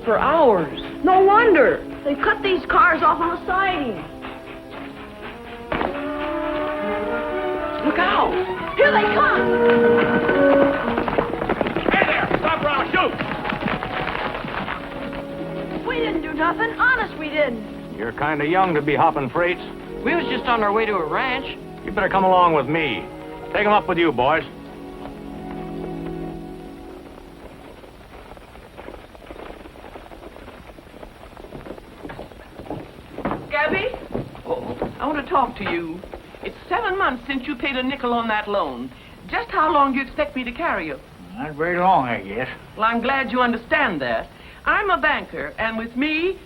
for hours. No wonder. They cut these cars off on the siding. Look out! Here they come! Hey there! Stop or I'll shoot! We didn't do nothing. Honest, we didn't. You're kind of young to be hopping freights. We was just on our way to a ranch. You better come along with me. Take them up with you, boys. Gabby? I want to talk to you. It's 7 months since you paid a nickel on that loan. Just how long do you expect me to carry you? Not very long, I guess. Well, I'm glad you understand that. I'm a banker, and with me,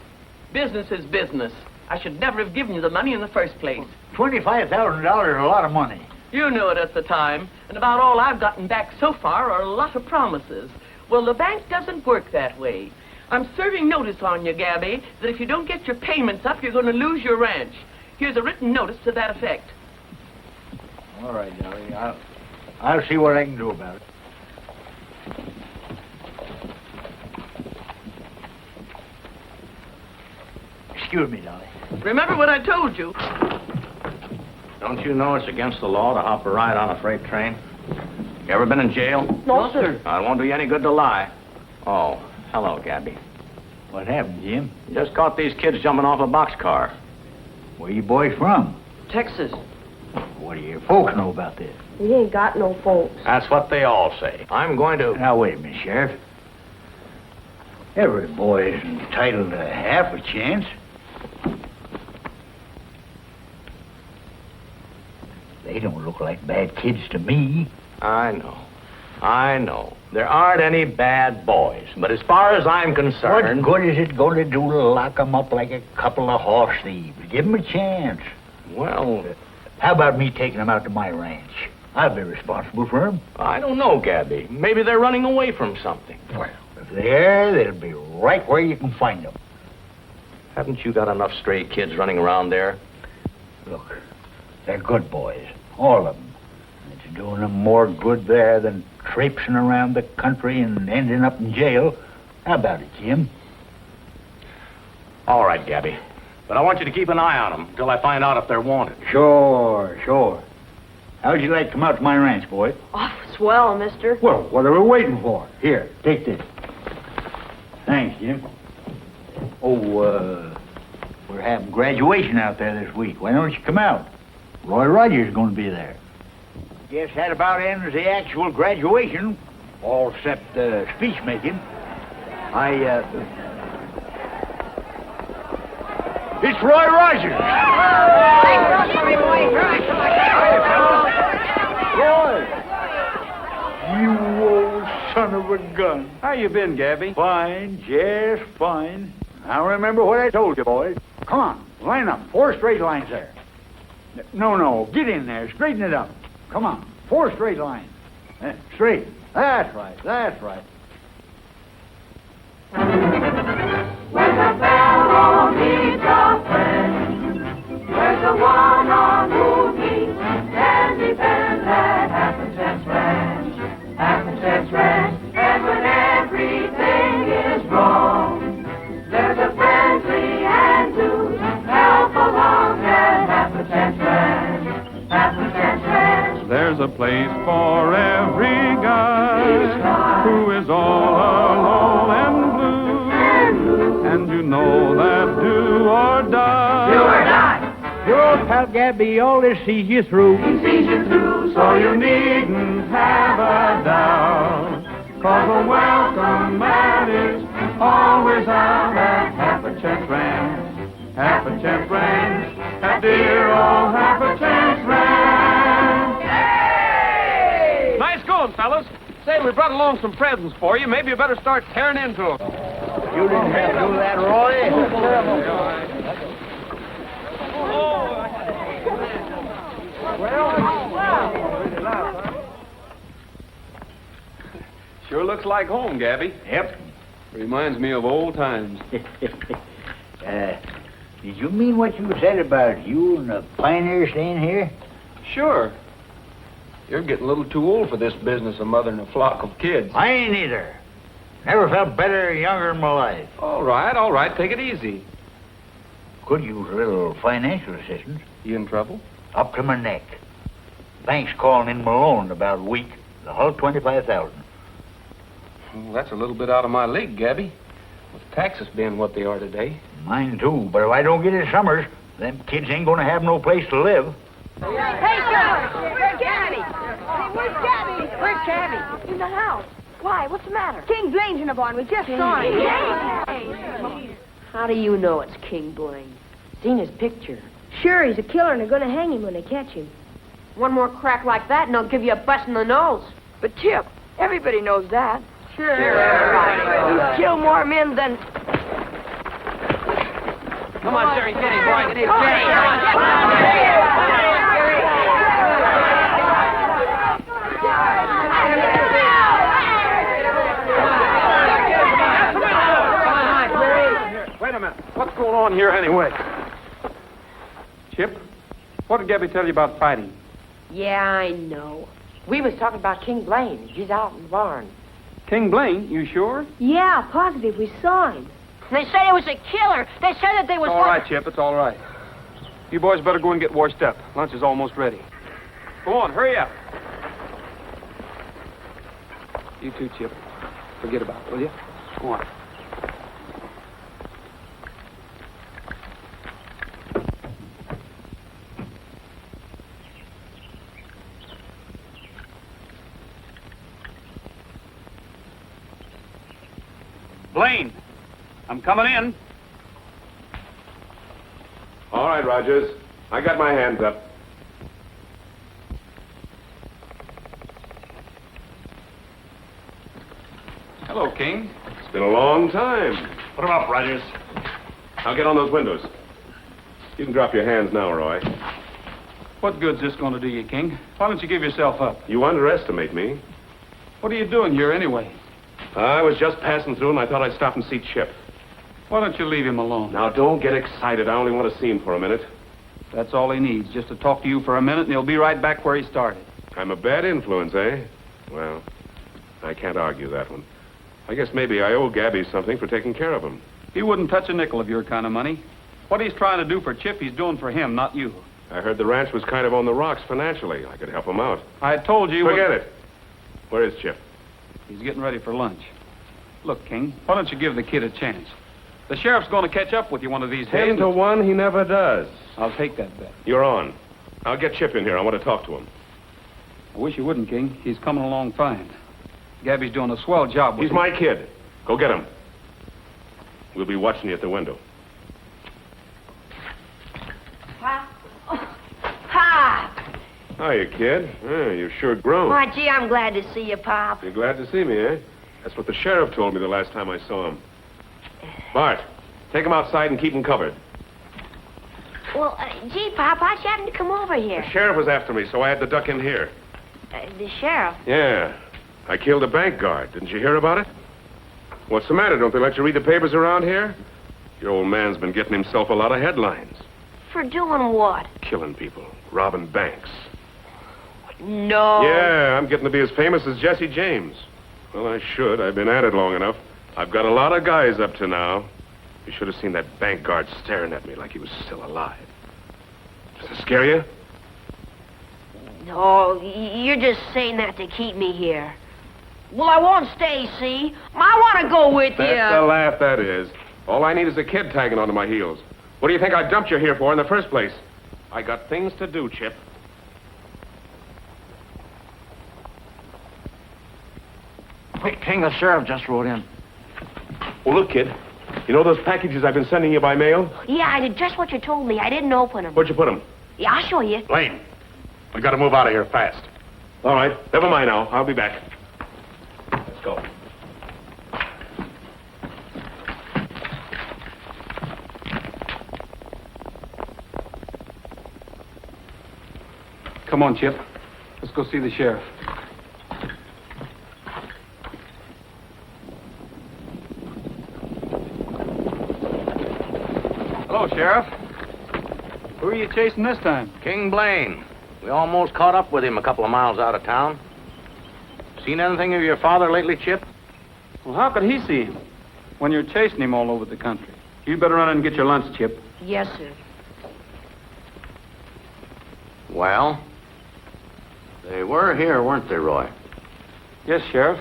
business is business. I should never have given you the money in the first place. $25,000 is a lot of money. You knew it at the time, and about all I've gotten back so far are a lot of promises. Well, the bank doesn't work that way. I'm serving notice on you, Gabby, that if you don't get your payments up, you're going to lose your ranch. Here's a written notice to that effect. All right, Dolly. I'll see what I can do about it. Excuse me, Dolly. Remember what I told you. Don't you know it's against the law to hop a ride on a freight train? You ever been in jail? No, sir. It won't do you any good to lie. Oh, hello, Gabby. What happened, Jim? Just caught these kids jumping off a boxcar. Where you boys from? Texas. What do your folks know about this? We ain't got no folks. That's what they all say. I'm going to... Now, wait a minute, Sheriff. Every boy is entitled to half a chance. They don't look like bad kids to me. I know. There aren't any bad boys. But as far as I'm concerned... What good is it going to do to lock 'em up like a couple of horse thieves? Give 'em a chance. Well... How about me taking 'em out to my ranch? I'll be responsible for 'em. I don't know, Gabby. Maybe they're running away from something. Well, if they're, they'll be right where you can find 'em. Haven't you got enough stray kids running around there? Look, they're good boys. All of 'em. It's doing 'em more good there than traipsing around the country and ending up in jail. How about it, Jim? All right, Gabby. But I want you to keep an eye on them until I find out if they're wanted. Sure. How'd you like to come out to my ranch, boy? Oh, swell, mister. Well, what are we waiting for? Here, take this. Thanks, Jim. Oh, we're having graduation out there this week. Why don't you come out? Roy Rogers is going to be there. Guess that about ends the actual graduation, all except speech making. It's Roy Rogers! Roy! You old son of a gun. How you been, Gabby? Fine, just fine. Now remember what I told you, boys. Come on, line up. 4 straight lines there. No, get in there. Straighten it up. Come on, 4 straight lines. Straight. That's right. When the fellow needs a friend, there's the one on whom he can depend at Happenstance Ranch. Happenstance Ranch, and when everything is wrong, there's a friendly hand to help along at Happenstance Ranch. Happenstance Ranch. There's a place for every guy who is all alone and blue. And you know that do or die. Do or die. Your old pal Gabby always sees you through. He sees you through, So you needn't have a doubt, 'cause a welcome mat is always out at Happenstance Ranch. Happenstance Ranch, at dear old Happenstance Ranch. Hey! Nice going, fellas. Say, we brought along some presents for you. Maybe you better start tearing into them. You didn't have to do that, Roy. Sure looks like home, Gabby. Yep. Reminds me of old times. Did you mean what you said about you and the pioneer staying here? Sure. You're getting a little too old for this business of mothering a flock of kids. I ain't either. Never felt better or younger in my life. All right. Take it easy. Could use a little financial assistance. You in trouble? Up to my neck. Bank's calling in my loan in about a week. The whole $25,000. Well, that's a little bit out of my league, Gabby. With taxes being what they are today. Mine too, but if I don't get it summers, them kids ain't gonna have no place to live. Hey, George! Where's Gabby? Hey, where's Gabby? Where's Gabby? In the house. Why? What's the matter? King Blaine's in the barn. We just saw him. How do you know it's King Blaine? Seen his picture. Sure, he's a killer, and they're going to hang him when they catch him. One more crack like that, and they'll give you a bust in the nose. But, Chip, everybody knows that. Sure, everybody knows. You kill more men than... Come on, Jerry, get him, boy. Get him, Come on, Jerry. Wait a minute. What's going on here anyway? Chip, what did Gabby tell you about fighting? Yeah, I know. We was talking about King Blaine. He's out in the barn. King Blaine, you sure? Yeah, positive. We saw him. They said it was a killer. They said that they was... It's all right, Chip. It's all right. You boys better go and get washed up. Lunch is almost ready. Go on, hurry up. You too, Chip. Forget about it, will you? Go on. Blaine, I'm coming in. All right, Rogers. I got my hands up. Hello, King. It's been a long time. Put him up, Rogers. I'll get on those windows. You can drop your hands now, Roy. What good's this going to do you, King? Why don't you give yourself up? You underestimate me. What are you doing here anyway? I was just passing through, and I thought I'd stop and see Chip. Why don't you leave him alone? Now, don't get excited. I only want to see him for a minute. That's all he needs, just to talk to you for a minute, and he'll be right back where he started. I'm a bad influence, eh? Well, I can't argue that one. I guess maybe I owe Gabby something for taking care of him. He wouldn't touch a nickel of your kind of money. What he's trying to do for Chip, he's doing for him, not you. I heard the ranch was kind of on the rocks financially. I could help him out. I told you... Forget it. Where is Chip? He's getting ready for lunch. Look, King, why don't you give the kid a chance? The sheriff's going to catch up with you one of these days. 10 to 1, he never does. I'll take that bet. You're on. I'll get Chip in here. I want to talk to him. I wish you wouldn't, King. He's coming along fine. Gabby's doing a swell job with He's him. my kid. Go get him. We'll be watching you at the window. Pop. Oh, Pop. Hiya, kid. You're sure grown. Why, gee, I'm glad to see you, Pop. You're glad to see me, eh? That's what the sheriff told me the last time I saw him. Bart, take him outside and keep him covered. Well, gee, Pop, how'd you happen to come over here? The sheriff was after me, so I had to duck in here. The sheriff? Yeah. I killed a bank guard. Didn't you hear about it? What's the matter? Don't they let you read the papers around here? Your old man's been getting himself a lot of headlines. For doing what? Killing people. Robbing banks. No. Yeah, I'm getting to be as famous as Jesse James. Well, I should. I've been at it long enough. I've got a lot of guys up to now. You should have seen that bank guard staring at me like he was still alive. Does it scare you? No, you're just saying that to keep me here. Well, I won't stay, see? I want to go with you. That's the laugh, that is. All I need is a kid tagging onto my heels. What do you think I dumped you here for in the first place? I got things to do, Chip. Quick, King, the sheriff just rode in. Well, look, kid. You know those packages I've been sending you by mail? Yeah, I did just what you told me. I didn't open them. Where'd you put them? Yeah, I'll show you. Blaine, we got to move out of here fast. All right. Never mind now. I'll be back. Let's go. Come on, Chip. Let's go see the sheriff. Hello, Sheriff. Who are you chasing this time? King Blaine. We almost caught up with him a couple of miles out of town. Seen anything of your father lately, Chip? Well, how could he see him when you're chasing him all over the country? You better run in and get your lunch, Chip. Yes, sir. Well, they were here, weren't they, Roy? Yes, Sheriff.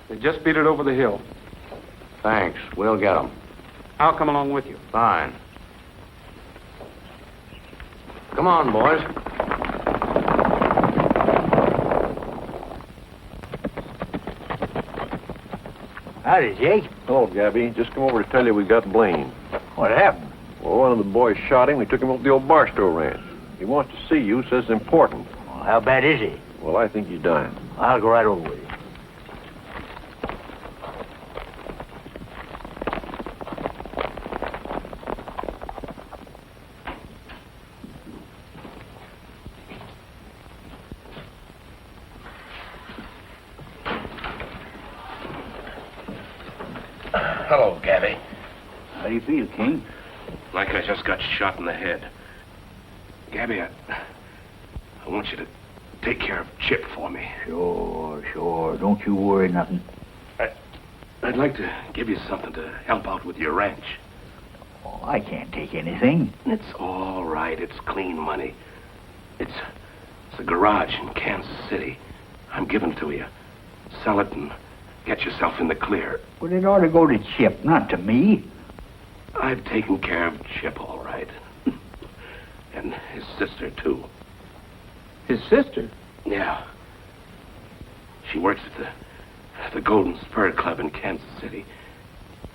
They just beat it over the hill. Thanks. We'll get them. I'll come along with you. Fine. Come on, boys. Howdy, Jake. Hello, Gabby. Just come over to tell you we got Blaine. What happened? Well, one of the boys shot him. We took him up to the old Barstow Ranch. He wants to see you, says it's important. Well, how bad is he? Well, I think he's dying. I'll go right over with you. Hello, Gabby. How do you feel, King? Like I just got shot in the head. Gabby, I want you to take care of Chip for me. Sure. Don't you worry nothing. I'd like to give you something to help out with your ranch. Oh, I can't take anything. It's all right. It's clean money. It's a garage in Kansas City. I'm giving it to you. Sell it and get yourself in the clear. Well, it ought to go to Chip, not to me. I've taken care of Chip all right. And his sister, too. His sister? Yeah. She works at the Golden Spur Club in Kansas City.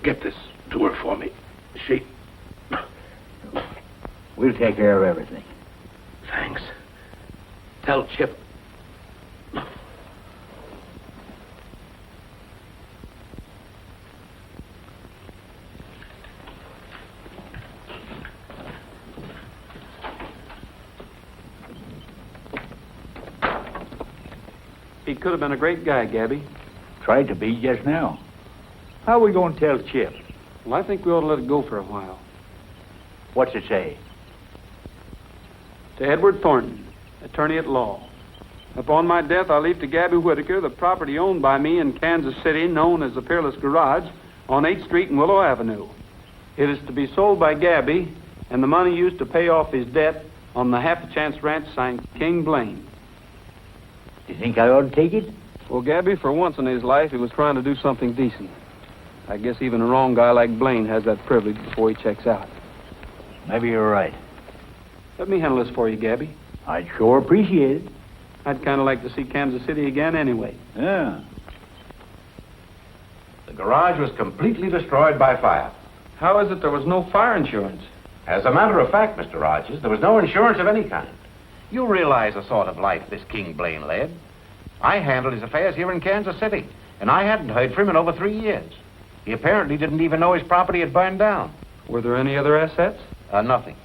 Get this to her for me. We'll take care of everything. Thanks. Tell Chip. He could have been a great guy, Gabby. Tried to be just now. How are we going to tell Chip? Well, I think we ought to let it go for a while. What's it say? To Edward Thornton, attorney at law. Upon my death, I leave to Gabby Whitaker the property owned by me in Kansas City, known as the Peerless Garage, on 8th Street and Willow Avenue. It is to be sold by Gabby, and the money used to pay off his debt on the Half a Chance Ranch, signed King Blaine. Do you think I ought to take it? Well, Gabby, for once in his life, he was trying to do something decent. I guess even a wrong guy like Blaine has that privilege before he checks out. Maybe you're right. Let me handle this for you, Gabby. I'd sure appreciate it. I'd kind of like to see Kansas City again anyway. Yeah. The garage was completely destroyed by fire. How is it there was no fire insurance? As a matter of fact, Mr. Rogers, there was no insurance of any kind. You realize the sort of life this King Blaine led. I handled his affairs here in Kansas City, and I hadn't heard from him in over 3 years. He apparently didn't even know his property had burned down. Were there any other assets? Nothing.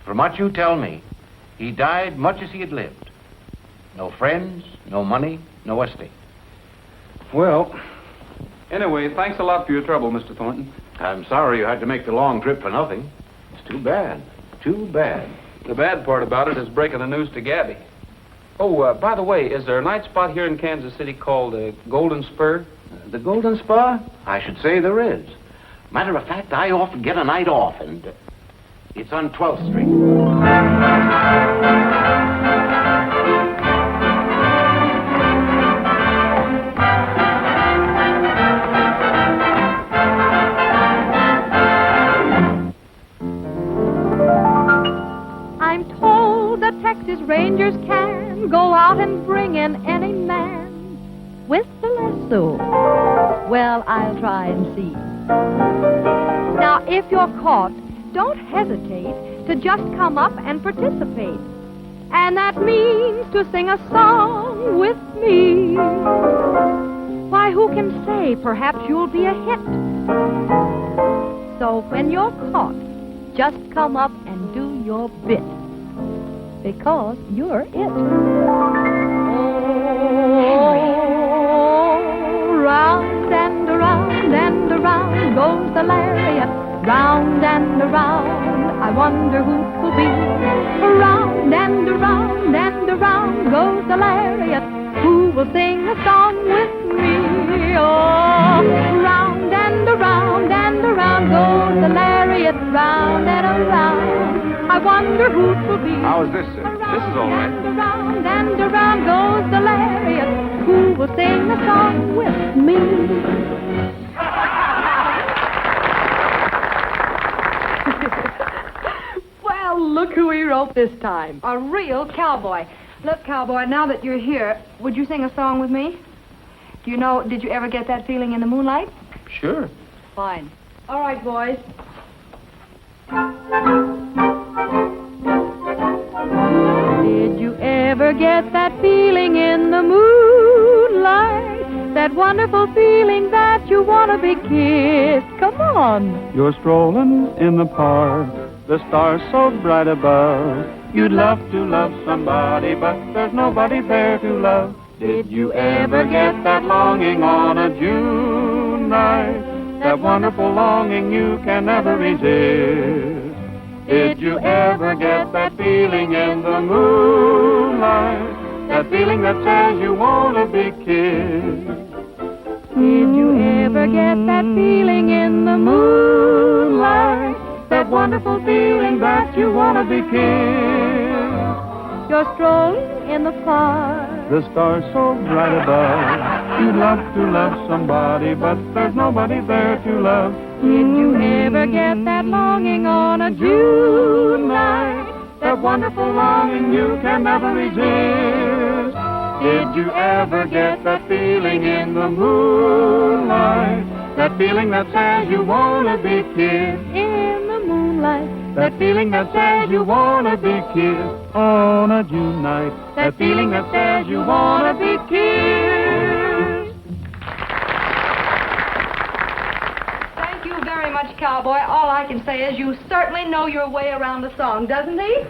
From what you tell me, he died much as he had lived. No friends, no money, no estate. Well, anyway, thanks a lot for your trouble, Mr. Thornton. I'm sorry you had to make the long trip for nothing. It's too bad. Too bad. The bad part about it is breaking the news to Gabby. Oh, by the way, is there a night spot here in Kansas City called Golden Spur? The Golden Spur? I should say there is. Matter of fact, I often get a night off, and it's on 12th Street. I'm told the Texas Rangers can go out and bring in any man with the lasso. Well, I'll try and see. Now, if you're caught, don't hesitate to just come up and participate. And that means to sing a song with me. Why, who can say perhaps you'll be a hit? So when you're caught, just come up and do your bit. Because you're it. Oh, round and around and around goes the lariat. Round and around, I wonder who will be. Round and around and around goes the lariat. Who will sing a song with me? Oh. wonder who it will be. How is this, sir? This is all right. Around and around goes the lariat. Who will sing the song with me? Well, look who he wrote this time. A real cowboy. Look, cowboy, now that you're here, would you sing a song with me? Do you know, did you ever get that feeling in the moonlight? Sure. Fine. All right, boys. Did you ever get that feeling in the moonlight? That wonderful feeling that you want to be kissed? Come on. You're strolling in the park, the stars so bright above. You'd love to love somebody, but there's nobody there to love. Did you ever get that longing on a June night? That wonderful longing you can never resist. Did you ever get that feeling in the moonlight? That feeling that says you want to be kissed. Did you ever get that feeling in the moonlight? That wonderful feeling that you want to be kissed. You're strolling in the park. The stars so bright above. You'd love to love somebody, but there's nobody there to love. Did you ever get that longing on a June night? That wonderful longing you can never resist. Did you ever get that feeling in the moonlight? That feeling that says you want to be kissed. In the moonlight. That feeling that says you want to be kissed on a June night. That feeling that says you want to be kissed. Thank you very much, cowboy. All I can say is you certainly know your way around the song, doesn't he?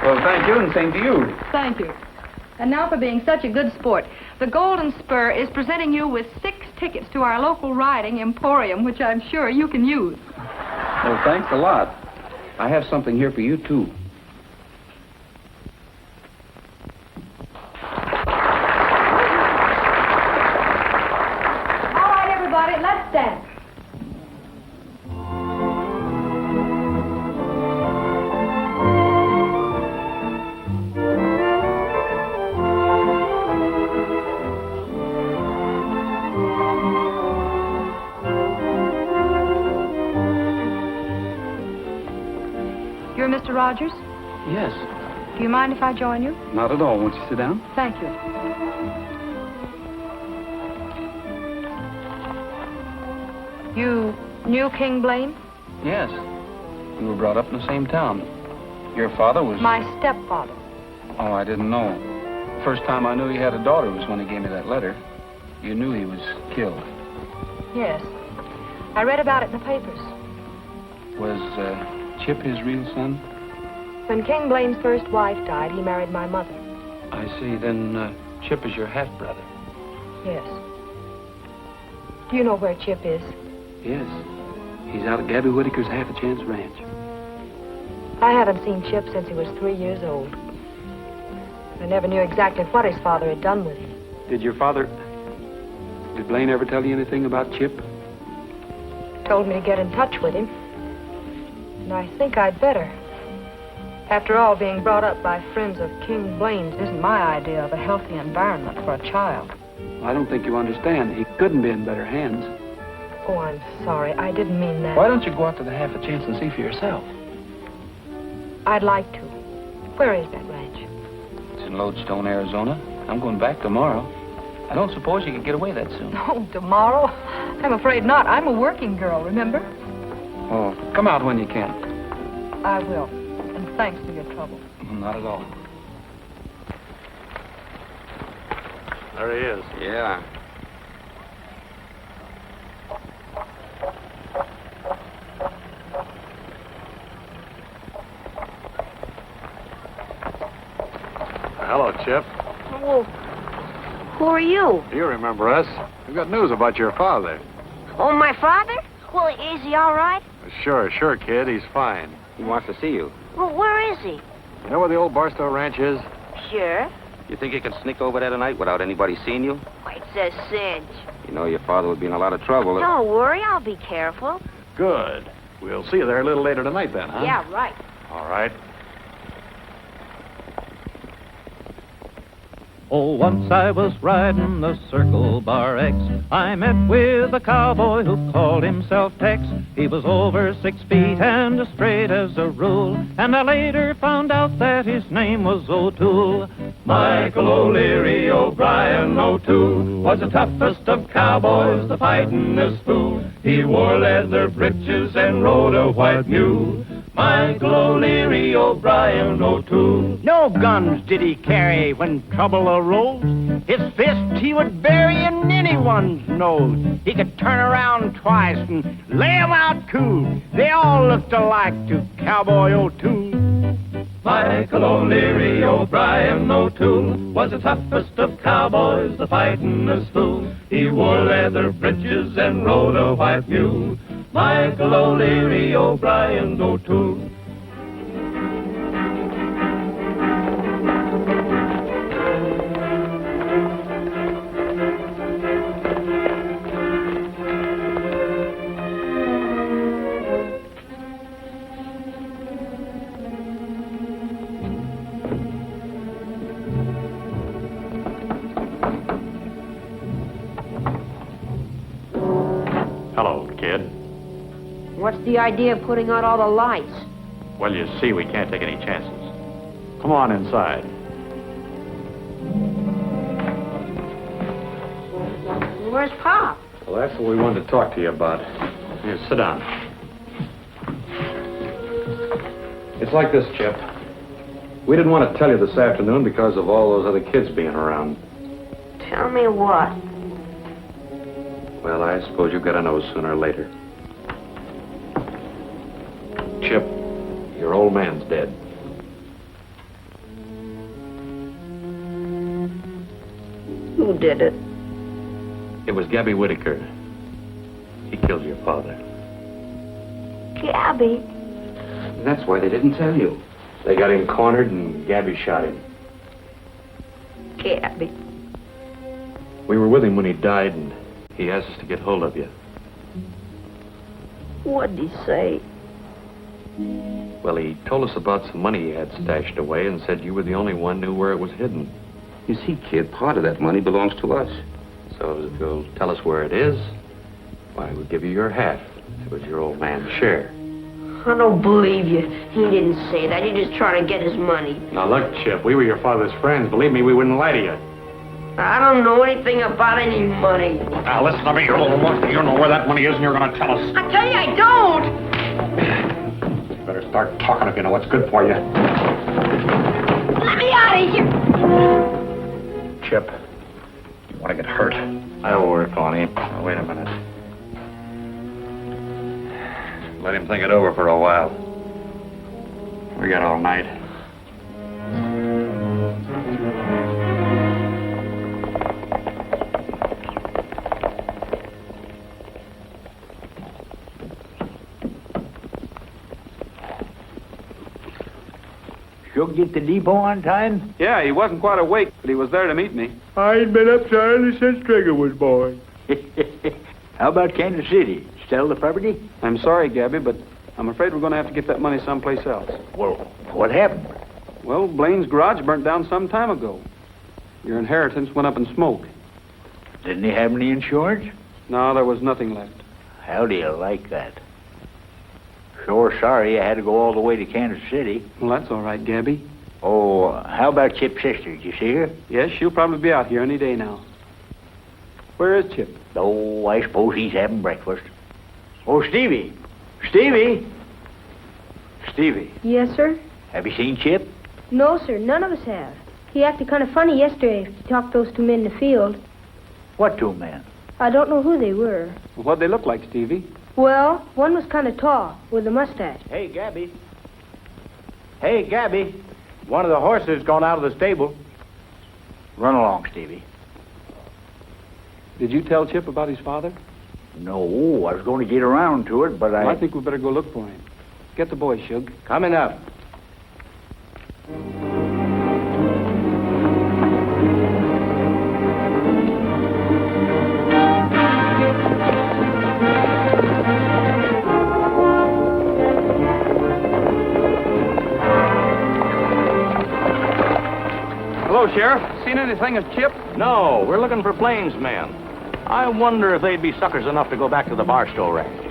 Well, thank you, and same to you. Thank you. And now for being such a good sport. The Golden Spur is presenting you with 6 tickets to our local riding emporium, which I'm sure you can use. Well, thanks a lot. I have something here for you, too. All right, everybody, let's dance. You're Mr. Rogers? Yes. Do you mind if I join you? Not at all. Won't you sit down? Thank you. You knew King Blaine? Yes. We were brought up in the same town. Your father was... My stepfather. Oh, I didn't know. First time I knew he had a daughter was when he gave me that letter. You knew he was killed. Yes. I read about it in the papers. Was, Chip his real son? When King Blaine's first wife died, he married my mother. I see. Then, Chip is your half-brother. Yes. Do you know where Chip is? Yes. He's out at Gabby Whitaker's Half-a-Chance Ranch. I haven't seen Chip since he was 3 years old. I never knew exactly what his father had done with him. Did Blaine ever tell you anything about Chip? Told me to get in touch with him. And I think I'd better. After all, being brought up by friends of King Blaine's isn't my idea of a healthy environment for a child. I don't think you understand. He couldn't be in better hands. Oh, I'm sorry. I didn't mean that. Why don't you go out to the Half-a-Chance and see for yourself? I'd like to. Where is that ranch? It's in Lodestone, Arizona. I'm going back tomorrow. I don't suppose you could get away that soon. Oh, tomorrow? I'm afraid not. I'm a working girl, remember? Oh, come out when you can. I will. And thanks for your trouble. Not at all. There he is. Yeah. Hello, Chip. Oh, who are you? You remember us. We've got news about your father. Oh, my father? Well, is he all right? Sure, kid. He's fine. He wants to see you. Well, where is he? You know where the old Barstow Ranch is? Sure. You think you can sneak over there tonight without anybody seeing you? It's a cinch. You know your father would be in a lot of trouble. Don't worry, I'll be careful. Good. We'll see you there a little later tonight then, huh? Yeah, right. All right. Oh, once I was riding the Circle Bar X. I met with a cowboy who called himself Tex. He was over 6 feet and as straight as a rule, and I later found out that his name was O'Toole. Michael O'Leary O'Brien O'Toole was the toughest of cowboys, the fightin'est fool. He wore leather breeches and rode a white mule. Michael O'Leary O'Brien O'Toole. No guns did he carry when trouble arose. His fist he would bury in anyone's nose. He could turn around twice and lay 'em out cool. They all looked alike to Cowboy O'Toole. Michael O'Leary O'Brien O'Toole was the toughest of cowboys, the fightin'est fool. He wore leather breeches and rode a white mule. Michael O'Leary O'Brien O'Toole. Hello, kid. What's the idea of putting out all the lights? Well, you see, we can't take any chances. Come on inside. Where's Pop? Well, that's what we wanted to talk to you about. Here, sit down. It's like this, Chip. We didn't want to tell you this afternoon because of all those other kids being around. Tell me what? Well, I suppose you've got to know sooner or later. Chip, your old man's dead. Who did it? It was Gabby Whitaker. He killed your father. Gabby? That's why they didn't tell you. They got him cornered and Gabby shot him. Gabby. We were with him when he died and he asked us to get hold of you. What'd he say? Well, he told us about some money he had stashed away and said you were the only one knew where it was hidden. You see, kid, part of that money belongs to us. So if you'll tell us where it is, why, we'll give you your half. It was your old man's share. I don't believe you. He didn't say that. You're just trying to get his money. Now, look, Chip, we were your father's friends. Believe me, we wouldn't lie to you. I don't know anything about any money. Now, listen to me, you little monkey. You know where that money is and you're going to tell us. I tell you, I don't. You better start talking if you know what's good for you. Let me out of here. Chip, you want to get hurt? I'll work on him. Now, wait a minute. Let him think it over for a while. We got all night. You'll get the depot on time? Yeah, he wasn't quite awake, but he was there to meet me. I ain't been up so early since Trigger was born. How about Kansas City? Sell the property? I'm sorry, Gabby, but I'm afraid we're going to have to get that money someplace else. Well, what happened? Well, Blaine's garage burnt down some time ago. Your inheritance went up in smoke. Didn't he have any insurance? No, there was nothing left. How do you like that? Sure sorry I had to go all the way to Kansas City. Well, that's all right, Gabby. Oh, how about Chip's sister? Did you see her? Yes, she'll probably be out here any day now. Where is Chip? Oh, I suppose he's having breakfast. Oh, Stevie! Stevie! Stevie, Yes, sir? have you seen Chip? No, sir. None of us have. He acted kind of funny yesterday. He talked those two men in the field. What two men? I don't know who they were. Well, what'd they look like, Stevie? Well, one was kind of tall, with a mustache. Hey, Gabby. Hey, Gabby. One of the horses gone out of the stable. Run along, Stevie. Did you tell Chip about his father? No, I was going to get around to it, but Well, I think we better go look for him. Get the boy, Shug. Coming up. Hello, Sheriff. Seen anything of Chip? No, we're looking for plainsmen. I wonder if they'd be suckers enough to go back to the Barstow Ranch.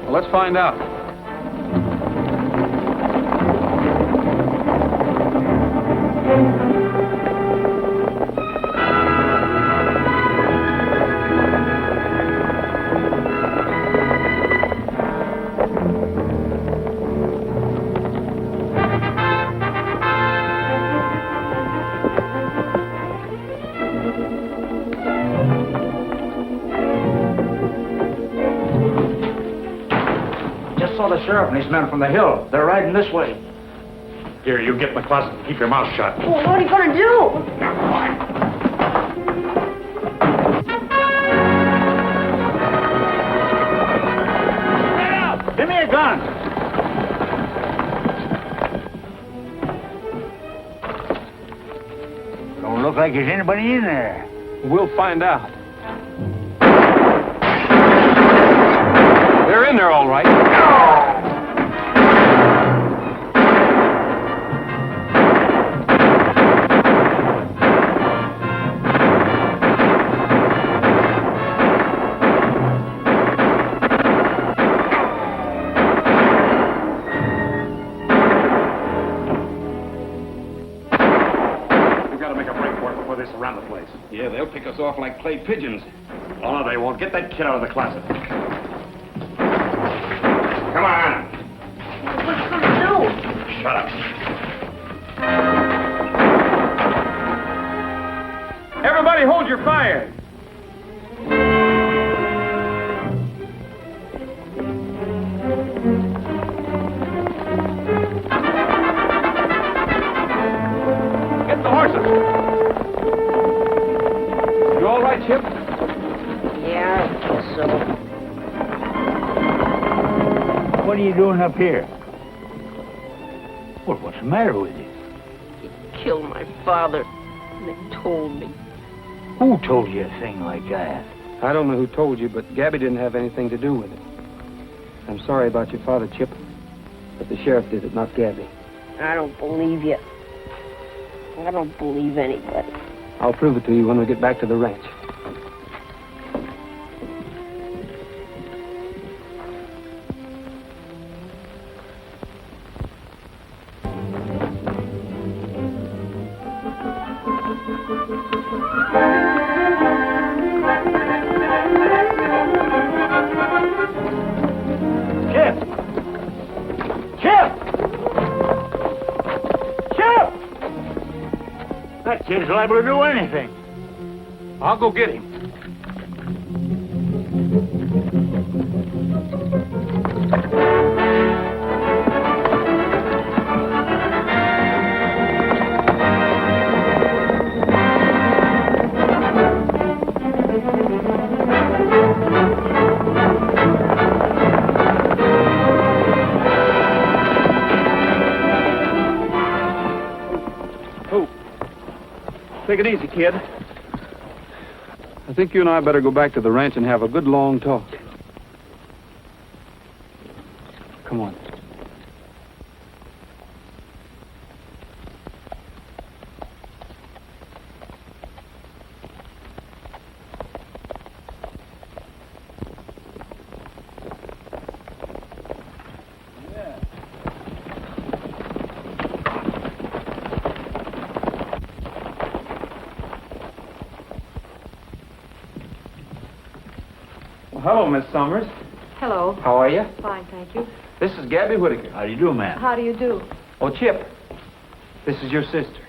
Well, let's find out. Saw the sheriff and his men from the hill. They're riding this way. Here, you get in the closet and keep your mouth shut. Well, what are you gonna do? Give me a gun. Don't look like there's anybody in there. We'll find out. They're in there, all right. We've got to make a break for it before they surround the place. Yeah, they'll pick us off like clay pigeons. Oh, they won't. Get that kid out of the closet. Come on. What's he gonna do? Shut up. Everybody hold your fire. Get the horses. You all right, Chip? Yeah, I guess so. What are you doing up here? Well, what's the matter with you? He killed my father, and they told me. Who told you a thing like that? I don't know who told you, but Gabby didn't have anything to do with it. I'm sorry about your father, Chip, but the sheriff did it, not Gabby. I don't believe you. I don't believe anybody. I'll prove it to you when we get back to the ranch. Chip! Chip! Chip! That kid's liable to do anything. I'll go get him. Take it easy, kid. I think you and I better go back to the ranch and have a good long talk. Come on. Hello, Miss Summers. Hello. How are you? Fine, thank you. This is Gabby Whitaker. How do you do, ma'am? How do you do? Oh, Chip. This is your sister.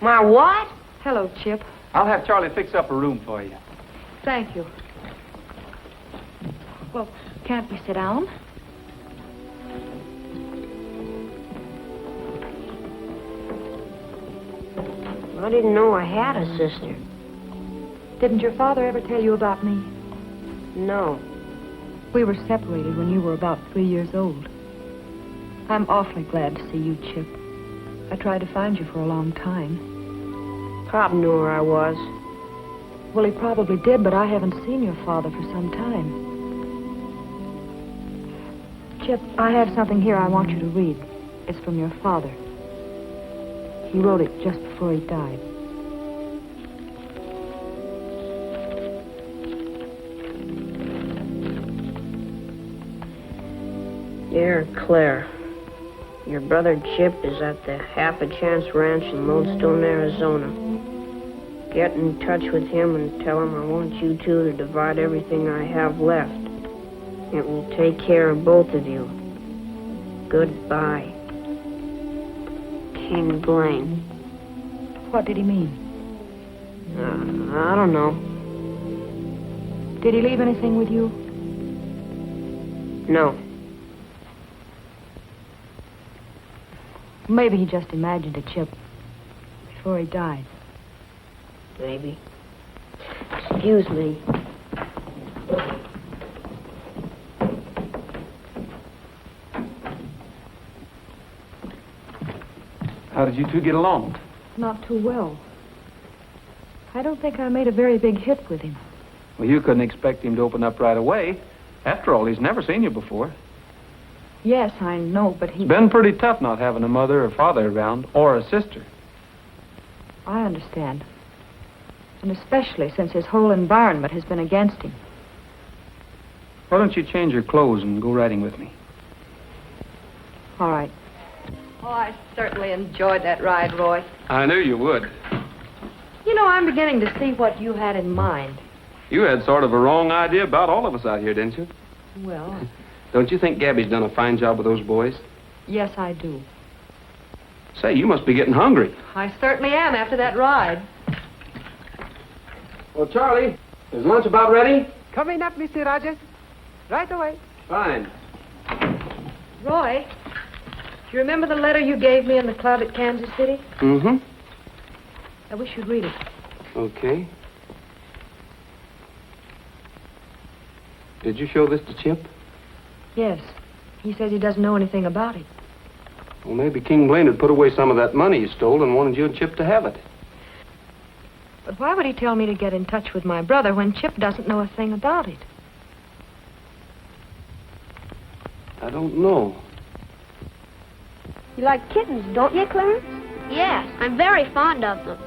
My what? Hello, Chip. I'll have Charlie fix up a room for you. Thank you. Well, can't we sit down? I didn't know I had a sister. Didn't your father ever tell you about me? No. We were separated when you were about 3 years old. I'm awfully glad to see you, Chip. I tried to find you for a long time. Pop knew where I was. Well, he probably did, but I haven't seen your father for some time. Chip, I have something here I want you to read. It's from your father. He wrote it just before he died. Dear Claire, your brother Chip is at the Half a Chance Ranch in Lodestone, Arizona. Get in touch with him and tell him I want you two to divide everything I have left. It will take care of both of you. Goodbye. King Blaine. What did he mean? I don't know. Did he leave anything with you? No. Maybe he just imagined a Chip before he died. Maybe. Excuse me. How did you two get along? Not too well. I don't think I made a very big hit with him. Well, you couldn't expect him to open up right away. After all, he's never seen you before. Yes, I know, but he... It's been pretty tough not having a mother or father around, or a sister. I understand. And especially since his whole environment has been against him. Why don't you change your clothes and go riding with me? All right. Oh, I certainly enjoyed that ride, Roy. I knew you would. You know, I'm beginning to see what you had in mind. You had sort of a wrong idea about all of us out here, didn't you? Well, Don't you think Gabby's done a fine job with those boys? yes, I do. Say, you must be getting hungry. I certainly am after that ride. Well, Charlie, is lunch about ready? Coming up, Mr. Rogers. Right away. Fine. Roy, do you remember the letter you gave me in the club at Kansas City? Mm-hmm. I wish you'd read it. Okay. Did you show this to Chip? Yes. He says he doesn't know anything about it. Well, maybe King Blaine had put away some of that money you stole and wanted you and Chip to have it. But why would he tell me to get in touch with my brother when Chip doesn't know a thing about it? I don't know. You like kittens, don't you, Clarence? Yes, I'm very fond of them.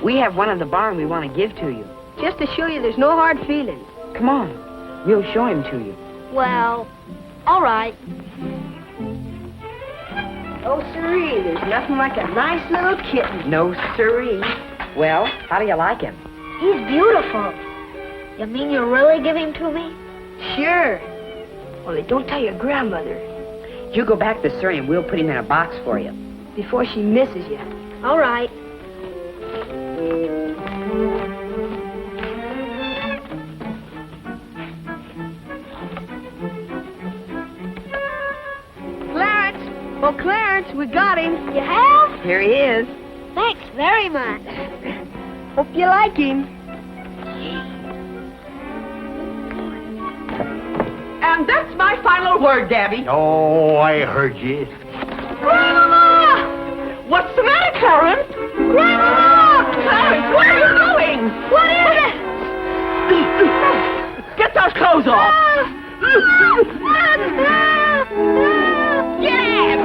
We have one in the barn we want to give to you. Just to show you there's no hard feelings. Come on. We'll show him to you. Well, all right. Oh, siree, there's nothing like a nice little kitten. No siree. Well, how do you like him? He's beautiful. You mean you'll really give him to me? Sure. Only don't tell your grandmother. You go back to Surrey and we'll put him in a box for you. Before she misses you. All right. Clarence! Oh, Clarence, we got him. You have? Here he is. Thanks very much. Hope you like him. And that's my final word, Gabby. Oh, I heard you. Grandma! What's the matter, Clarence? Grandma! Clarence, where are you going? What is it? Get those clothes off. Gab!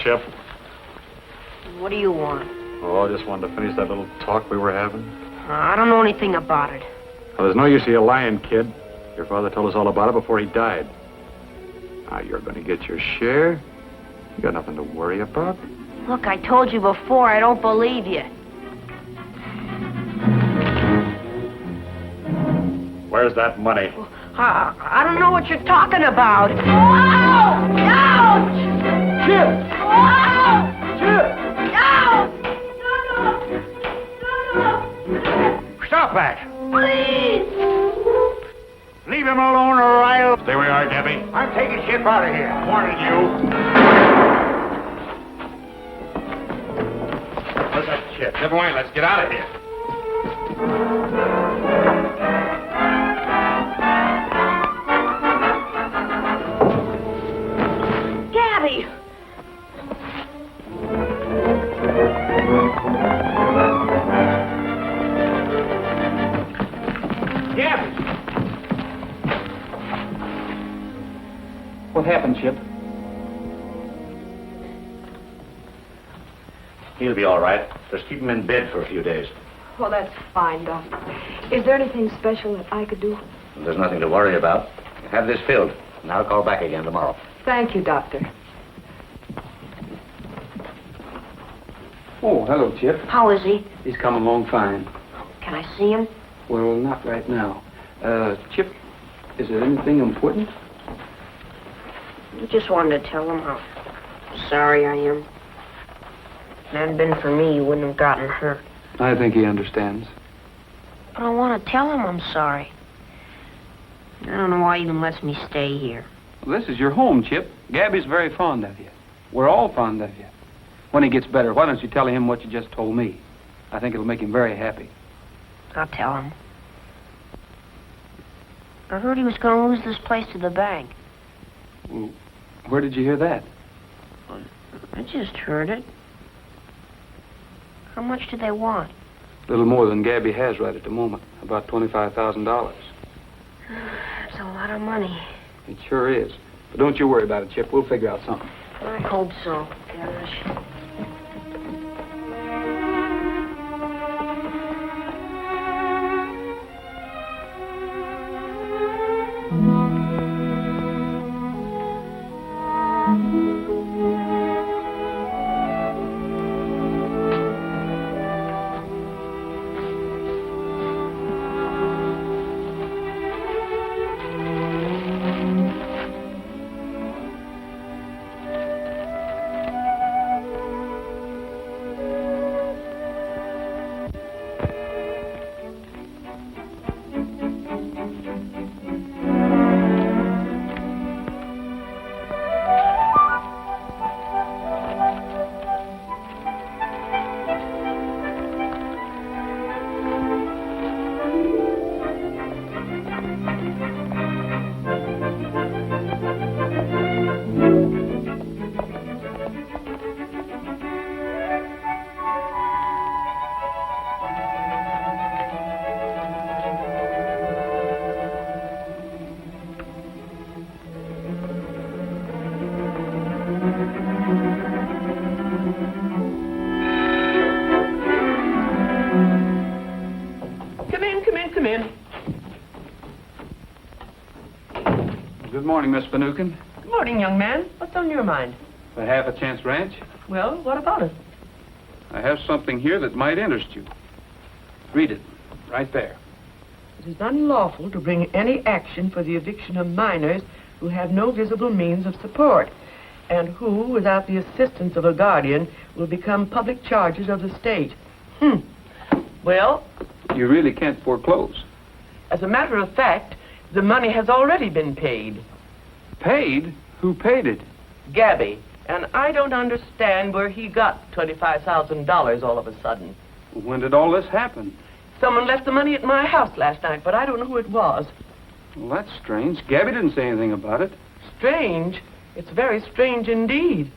Chip. What do you want? Oh, I just wanted to finish that little talk we were having. I don't know anything about it. Well, there's no use you lying, kid. Your father told us all about it before he died. Now, you're going to get your share. You got nothing to worry about. Look, I told you before, I don't believe you. Where's that money? I don't know what you're talking about. Oh! Ouch! Chip! Oh! Chip! Ouch! No! Stop that! Please! Leave him alone or I'll... Stay where you are, Gabby. I'm taking Chip out of here. Warning you. What's that, Chip? Never mind, let's get out of here. Gabby! Gabby! What happened, Chip? He'll be all right. Just keep him in bed for a few days. Well, that's fine, Doctor. Is there anything special that I could do? There's nothing to worry about. Have this filled, and I'll call back again tomorrow. Thank you, Doctor. Oh, hello, Chip. How is he? He's coming along fine. Can I see him? Well, not right now. Chip, is there anything important? I just wanted to tell him how sorry I am. If it hadn't been for me, you wouldn't have gotten hurt. I think he understands. But I want to tell him I'm sorry. I don't know why he even lets me stay here. Well, this is your home, Chip. Gabby's very fond of you. We're all fond of you. When he gets better, why don't you tell him what you just told me? I think it'll make him very happy. I'll tell him. I heard he was going to lose this place to the bank. Well, where did you hear that? I just heard it. How much do they want? A little more than Gabby has right at the moment. About $25,000. That's a lot of money. It sure is. But don't you worry about it, Chip. We'll figure out something. I hope so. Gosh. Good morning, Miss Finucane. Good morning, young man. What's on your mind? The Half a Chance Ranch. Well, what about it? I have something here that might interest you. Read it. Right there. It is unlawful to bring any action for the eviction of minors who have no visible means of support and who, without the assistance of a guardian, will become public charges of the state. Well? You really can't foreclose. As a matter of fact, the money has already been paid. Paid? Who paid it? Gabby. And I don't understand where he got $25,000 all of a sudden. When did all this happen? Someone left the money at my house last night, but I don't know who it was. Well, that's strange. Gabby didn't say anything about it. Strange? It's very strange indeed.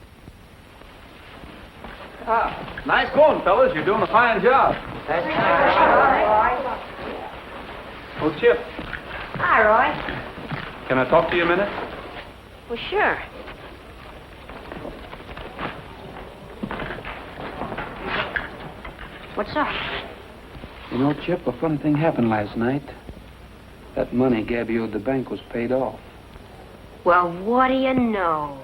Ah, nice going, fellas. You're doing a fine job. Oh, Chip. Hi, Roy. Can I talk to you a minute? Well, sure. What's up? You know, Chip, a funny thing happened last night. That money Gabby owed the bank was paid off. Well, what do you know?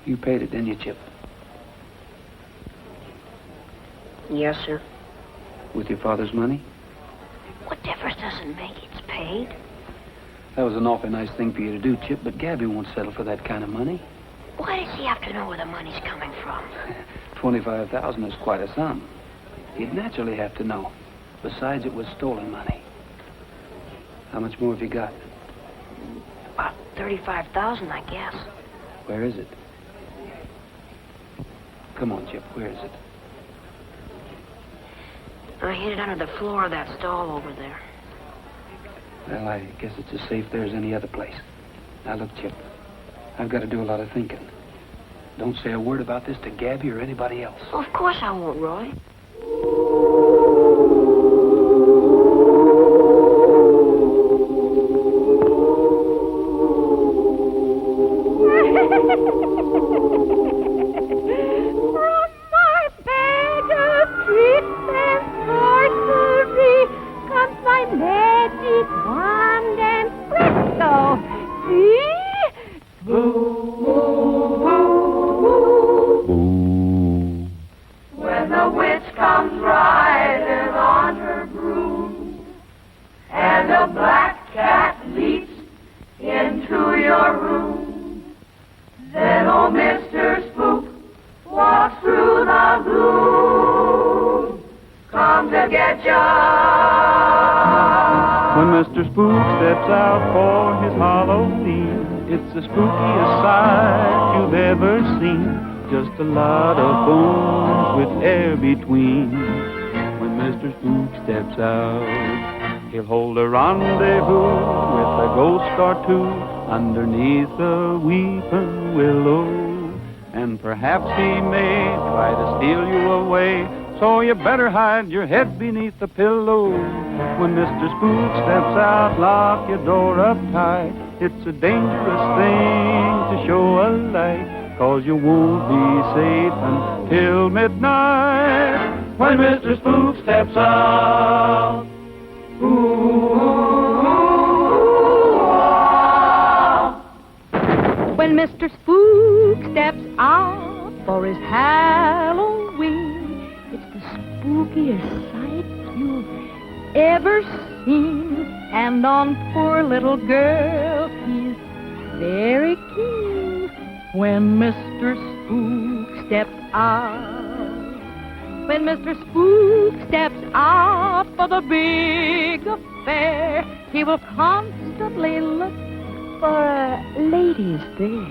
You paid it, didn't you, Chip? Yes, sir. With your father's money? What difference does it make? It's paid? That was an awfully nice thing for you to do, Chip, but Gabby won't settle for that kind of money. Why does he have to know where the money's coming from? $25,000 is quite a sum. He'd naturally have to know. Besides, it was stolen money. How much more have you got? About 35,000, I guess. Where is it? Come on, Chip, where is it? I hid it under the floor of that stall over there. Well, I guess it's as safe there as any other place. Now, look, Chip, I've got to do a lot of thinking. Don't say a word about this to Gabby or anybody else. Well, of course I won't, Roy. From my bag of tricks and sorcery comes my magic wand and presto, see? When the witch comes riding on her broom, and a black cat leaps into your room, then old Mr. Spook walks through the room, come to get ya. When Mr. Spook steps out for his Halloween, it's the spookiest sight you've ever seen. Just a lot of bones with air between. When Mr. Spook steps out, he'll hold a rendezvous with a ghost or two underneath the weeping willow. And perhaps he may try to steal you away, so you better hide your head beneath the pillow. When Mr. Spook steps out, lock your door up tight. It's a dangerous thing to show a light, 'cause you won't be safe until midnight. When Mr. Spook steps out. When Mr. Spook steps out for his Halloween, it's the spookiest sight you've ever seen. And on poor little girls he's very keen. When Mr. Spook steps out, when Mr. Spook steps out for the big affair, he will constantly look for ladies there.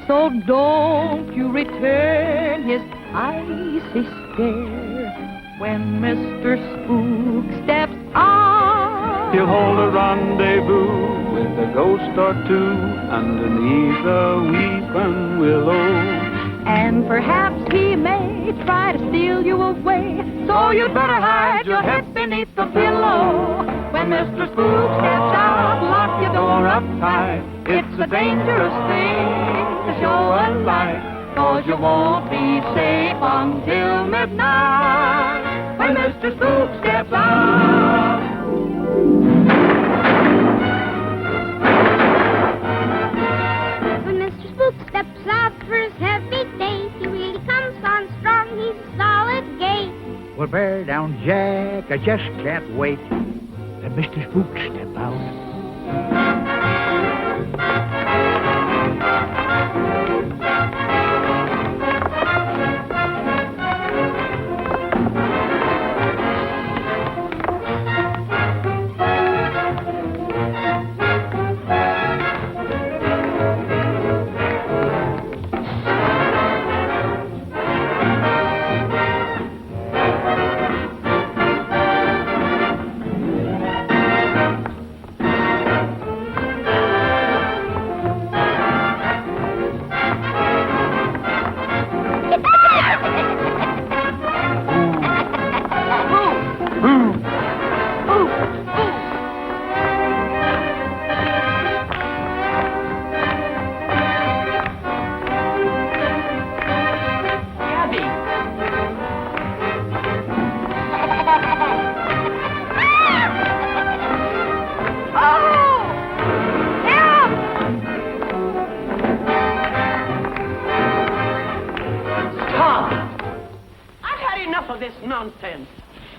So don't you return his icy stare. When Mr. Spook steps out, He'll hold a rendezvous with a ghost or two underneath the weeping willow. and perhaps he may try to steal you away. So you'd better hide your head beneath the pillow. When Mr. Spook steps out, lock your door up tight. It's a dangerous thing to show a light, 'cause you won't be safe until midnight. When Mr. Spook steps out. When Mr. Spook steps out for his heavy day, he really comes on strong, he's a solid gate. Well, bear down, Jack, I just can't wait. Let Mr. Spook step out.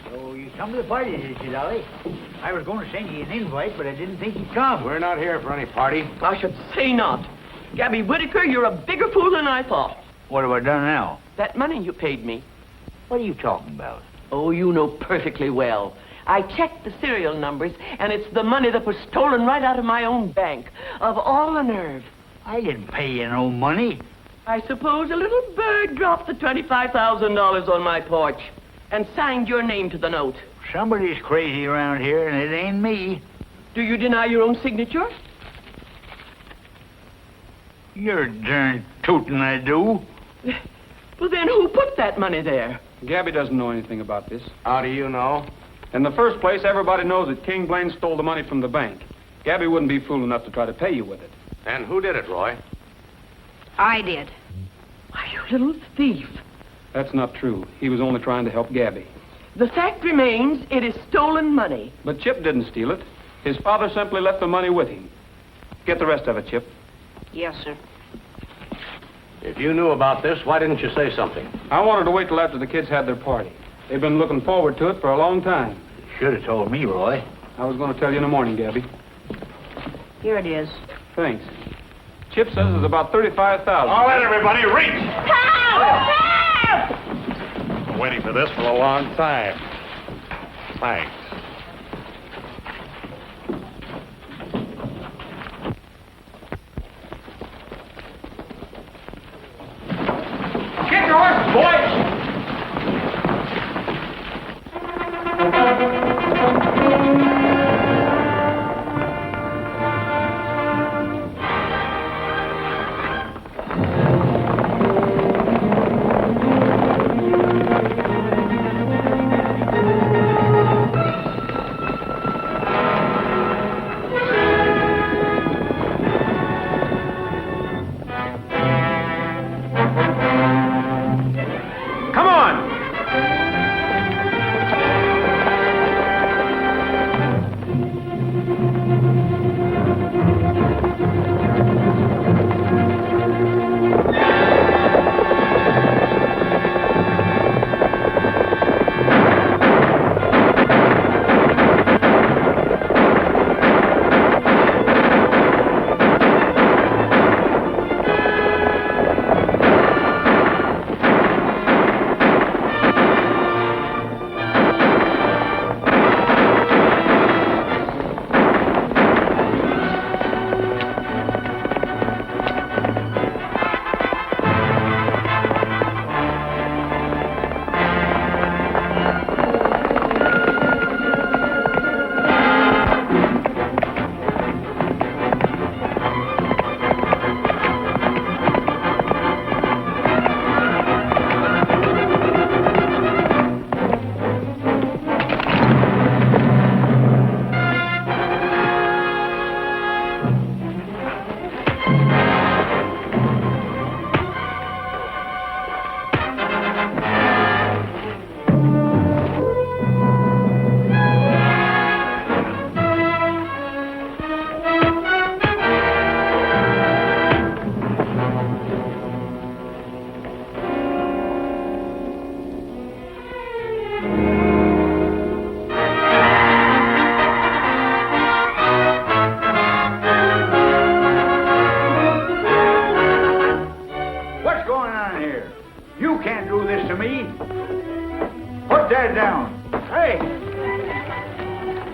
So you come to the party, did you, Dolly? I was going to send you an invite, but I didn't think you'd come. We're not here for any party. I should say not. Gabby Whitaker, you're a bigger fool than I thought. What have I done now? That money you paid me. What are you talking about? Oh, you know perfectly well. I checked the serial numbers, and it's the money that was stolen right out of my own bank. Of all the nerve. I didn't pay you no money. I suppose a little bird dropped the $25,000 on my porch and signed your name to the note. Somebody's crazy around here, and it ain't me. Do you deny your own signature? You're darn tootin' I do. Well, then who put that money there? Gabby doesn't know anything about this. How do you know? In the first place, everybody knows that King Blaine stole the money from the bank. Gabby wouldn't be fool enough to try to pay you with it. And who did it, Roy? I did. Why, you little thief. That's not true. He was only trying to help Gabby. The fact remains, it is stolen money. But Chip didn't steal it. His father simply left the money with him. Get the rest of it, Chip. Yes, sir. If you knew about this, why didn't you say something? I wanted to wait till after the kids had their party. They've been looking forward to it for a long time. Should have told me, Roy. I was going to tell you in the morning, Gabby. Here it is. Thanks. Chip says there's about $35,000. All right, everybody, reach! Help! Help! Been waiting for this for a long time. Thanks. Get your horses, boys!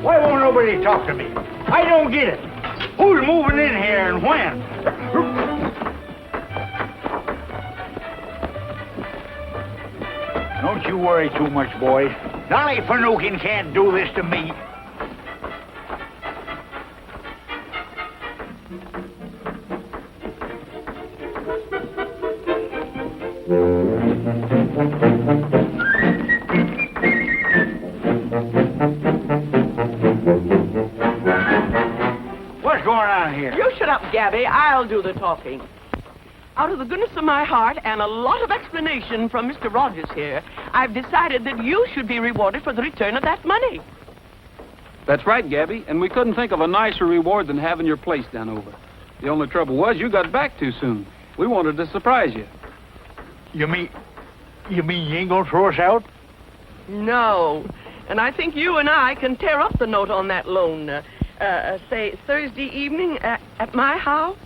Why won't nobody talk to me? I don't get it. Who's moving in here and when? Don't you worry too much, boy. Dolly Finucane can't do this to me. What's going on here? You shut up, Gabby. I'll do the talking. Out of the goodness of my heart and a lot of explanation from Mr. Rogers here, I've decided that you should be rewarded for the return of that money. That's right, Gabby, and we couldn't think of a nicer reward than having your place done over. The only trouble was you got back too soon. We wanted to surprise you. You mean you ain't gonna throw us out? No. And I think you and I can tear up the note on that loan. Say, Thursday evening at my house?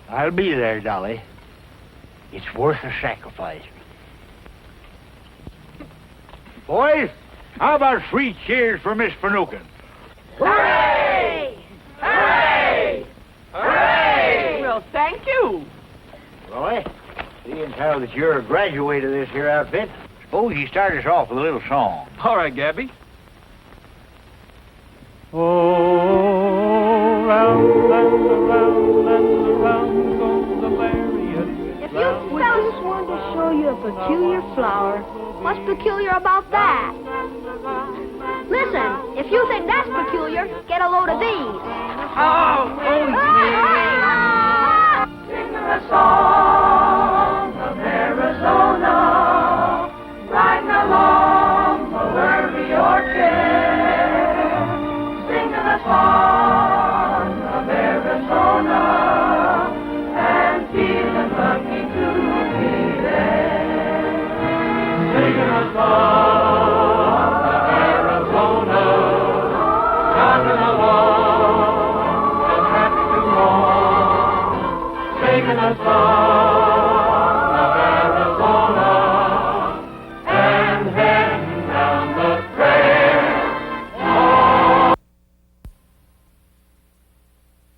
I'll be there, Dolly. It's worth the sacrifice. Boys, how about 3 cheers for Miss Finucane? Hooray! Hooray! Hooray! Well, thank you. Roy, seeing how that you're a graduate of this here outfit, suppose you start us off with a little song. All right, Gabby. Oh, round and around and around goes the lariat. If you fellas wanted to show you a peculiar flower, what's peculiar about that? Listen, if you think that's peculiar, get a load of these. Sing the song of Arizona, riding along the worry orchard. Sing the song of Arizona, and feeling lucky to be there. Sing the song of Arizona, jogging along, just happy to walk. Singing a song